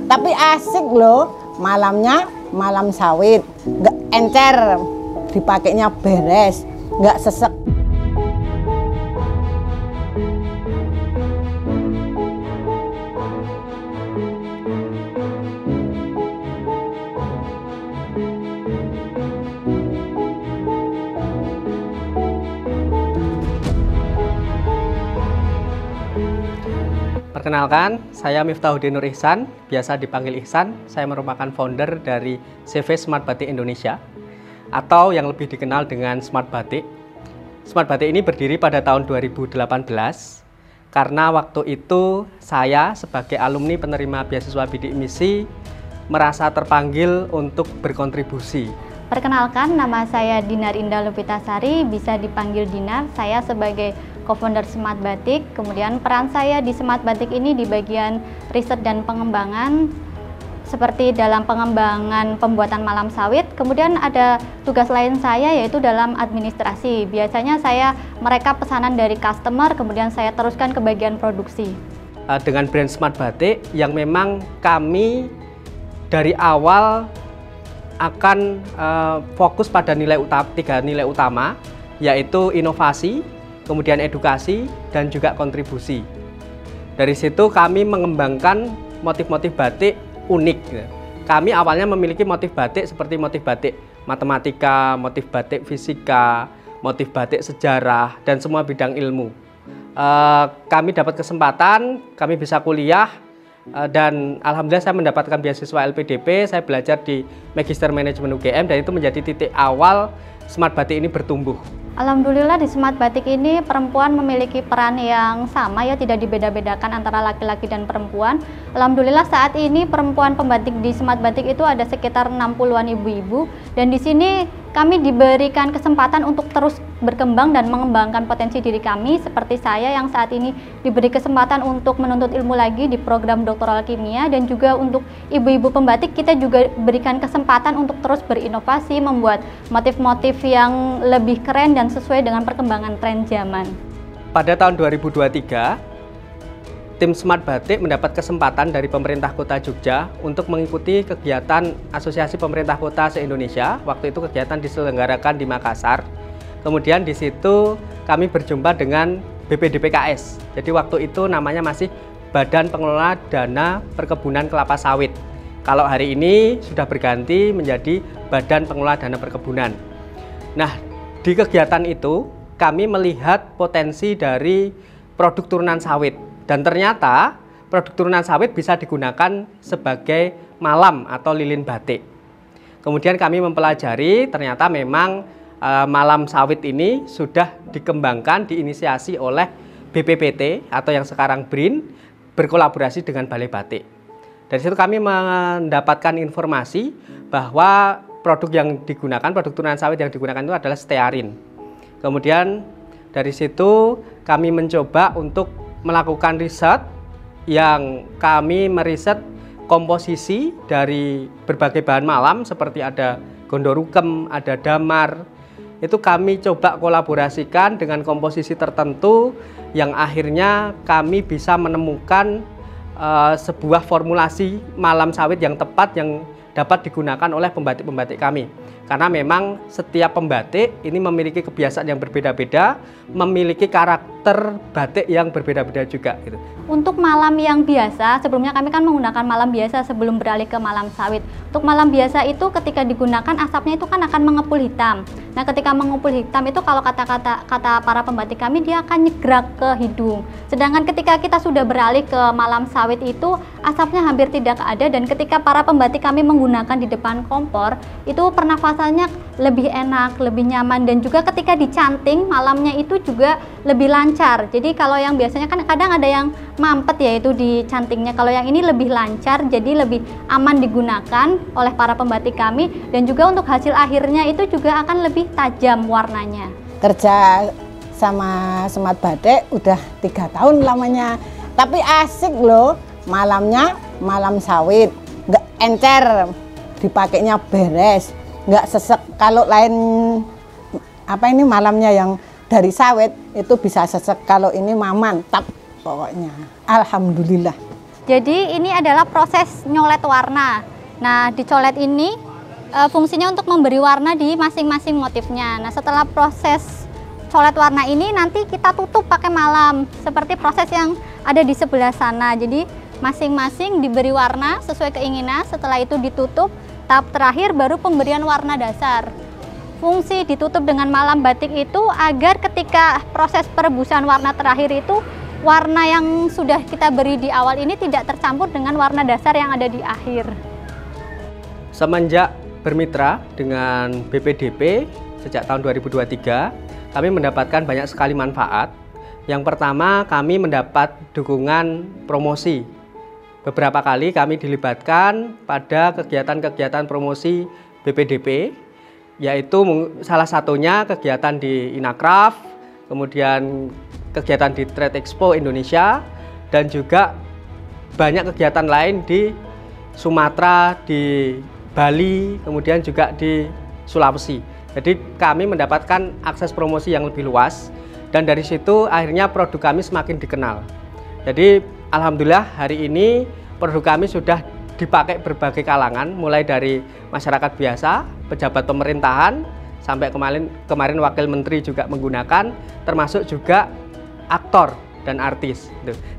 Tapi asik loh, malamnya malam sawit, nggak encer, dipakainya beres, nggak sesek. Perkenalkan, saya Miftahudin Nur Ihsan, biasa dipanggil Ihsan. Saya merupakan founder dari CV Smart Batik Indonesia, atau yang lebih dikenal dengan Smart Batik. Smart Batik ini berdiri pada tahun 2018, karena waktu itu saya sebagai alumni penerima beasiswa bidik misi merasa terpanggil untuk berkontribusi. Perkenalkan, nama saya Dinar Indah Lupitasari, bisa dipanggil Dinar. Saya sebagai co-founder Smart Batik. Kemudian peran saya di Smart Batik ini di bagian riset dan pengembangan, seperti dalam pengembangan pembuatan malam sawit. Kemudian ada tugas lain saya yaitu dalam administrasi. Biasanya saya mereka pesanan dari customer, kemudian saya teruskan ke bagian produksi. Dengan brand Smart Batik yang memang kami dari awal akan fokus pada tiga nilai utama, yaitu inovasi, kemudian edukasi, dan juga kontribusi. Dari situ kami mengembangkan motif-motif batik unik. Kami awalnya memiliki motif batik seperti motif batik matematika, motif batik fisika, motif batik sejarah, dan semua bidang ilmu. Kami dapat kesempatan, kami bisa kuliah, dan alhamdulillah saya mendapatkan beasiswa LPDP. Saya belajar di Magister Manajemen UGM, dan itu menjadi titik awal Smart Batik ini bertumbuh. Alhamdulillah di Smart Batik ini perempuan memiliki peran yang sama ya, tidak dibeda-bedakan antara laki-laki dan perempuan. Alhamdulillah saat ini perempuan pembatik di Smart Batik itu ada sekitar 60-an ibu-ibu, dan di sini kami diberikan kesempatan untuk terus berkembang dan mengembangkan potensi diri kami, seperti saya yang saat ini diberi kesempatan untuk menuntut ilmu lagi di program doktoral kimia, dan juga untuk ibu-ibu pembatik kita juga berikan kesempatan untuk terus berinovasi, membuat motif-motif yang lebih keren dan sesuai dengan perkembangan tren zaman. Pada tahun 2023, tim Smart Batik mendapat kesempatan dari pemerintah Kota Jogja untuk mengikuti kegiatan Asosiasi Pemerintah Kota se-Indonesia. Waktu itu kegiatan diselenggarakan di Makassar. Kemudian di situ kami berjumpa dengan BPDPKS. Jadi waktu itu namanya masih Badan Pengelola Dana Perkebunan Kelapa Sawit. Kalau hari ini sudah berganti menjadi Badan Pengelola Dana Perkebunan. Nah, di kegiatan itu kami melihat potensi dari produk turunan sawit. Dan ternyata produk turunan sawit bisa digunakan sebagai malam atau lilin batik. Kemudian kami mempelajari, ternyata memang malam sawit ini sudah dikembangkan, diinisiasi oleh BPPT atau yang sekarang BRIN, berkolaborasi dengan Balai Batik. Dari situ kami mendapatkan informasi bahwa produk yang digunakan, produk turunan sawit yang digunakan itu adalah stearin. Kemudian dari situ kami mencoba untuk melakukan riset, yang kami meriset komposisi dari berbagai bahan malam seperti ada gondorukem, ada damar. Itu kami coba kolaborasikan dengan komposisi tertentu yang akhirnya kami bisa menemukan sebuah formulasi malam sawit yang tepat yang dapat digunakan oleh pembatik-pembatik kami. Karena memang setiap pembatik ini memiliki kebiasaan yang berbeda-beda, memiliki karakter batik yang berbeda-beda juga gitu. Untuk malam yang biasa, sebelumnya kami kan menggunakan malam biasa sebelum beralih ke malam sawit. Untuk malam biasa itu ketika digunakan asapnya itu kan akan mengepul hitam. Nah, ketika mengepul hitam itu kalau kata para pembatik kami, dia akan nyegrak ke hidung. Sedangkan ketika kita sudah beralih ke malam sawit itu asapnya hampir tidak ada, dan ketika para pembatik kami menggunakan di depan kompor itu pernafasannya lebih enak, lebih nyaman, dan juga ketika dicanting malamnya itu juga lebih lancar. Jadi kalau yang biasanya kan kadang ada yang mampet yaitu di cantingnya, kalau yang ini lebih lancar, jadi lebih aman digunakan oleh para pembatik kami, dan juga untuk hasil akhirnya itu juga akan lebih tajam warnanya. Kerja sama Smart Batik udah 3 tahun lamanya, tapi asik loh, malamnya malam sawit, nggak encer, dipakainya beres, nggak sesek. Kalau lain malamnya yang dari sawit itu bisa sesek, kalau ini mantap pokoknya. Alhamdulillah. Jadi ini adalah proses nyolet warna. Nah, dicolet ini fungsinya untuk memberi warna di masing-masing motifnya. Nah, setelah proses colet warna ini nanti kita tutup pakai malam, seperti proses yang ada di sebelah sana. Jadi masing-masing diberi warna sesuai keinginan, setelah itu ditutup. Tahap terakhir baru pemberian warna dasar. Fungsi ditutup dengan malam batik itu agar ketika proses perebusan warna terakhir itu warna yang sudah kita beri di awal ini tidak tercampur dengan warna dasar yang ada di akhir. Semenjak bermitra dengan BPDP sejak tahun 2023, kami mendapatkan banyak sekali manfaat. Yang pertama, kami mendapat dukungan promosi. Beberapa kali kami dilibatkan pada kegiatan-kegiatan promosi BPDP, yaitu salah satunya kegiatan di Inacraft, kemudian kegiatan di Trade Expo Indonesia, dan juga banyak kegiatan lain di Sumatera, di Bali, kemudian juga di Sulawesi. Jadi kami mendapatkan akses promosi yang lebih luas, dan dari situ akhirnya produk kami semakin dikenal. Jadi alhamdulillah hari ini produk kami sudah dipakai berbagai kalangan, mulai dari masyarakat biasa, pejabat pemerintahan, sampai kemarin Wakil Menteri juga menggunakan, termasuk juga aktor dan artis.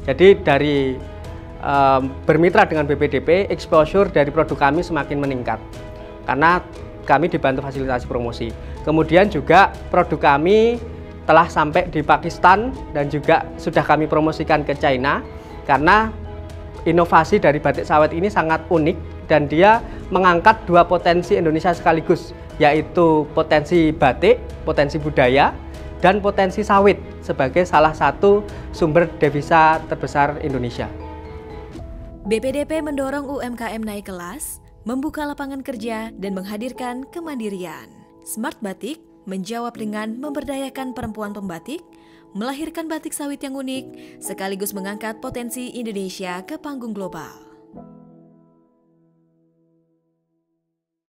Jadi dari bermitra dengan BPDP, exposure dari produk kami semakin meningkat karena kami dibantu fasilitasi promosi. Kemudian juga produk kami telah sampai di Pakistan dan juga sudah kami promosikan ke China karena inovasi dari batik sawit ini sangat unik dan dia mengangkat dua potensi Indonesia sekaligus, yaitu potensi batik, potensi budaya, dan potensi sawit sebagai salah satu sumber devisa terbesar Indonesia. BPDP mendorong UMKM naik kelas, membuka lapangan kerja, dan menghadirkan kemandirian. Smart Batik menjawab dengan memberdayakan perempuan pembatik, melahirkan batik sawit yang unik, sekaligus mengangkat potensi Indonesia ke panggung global.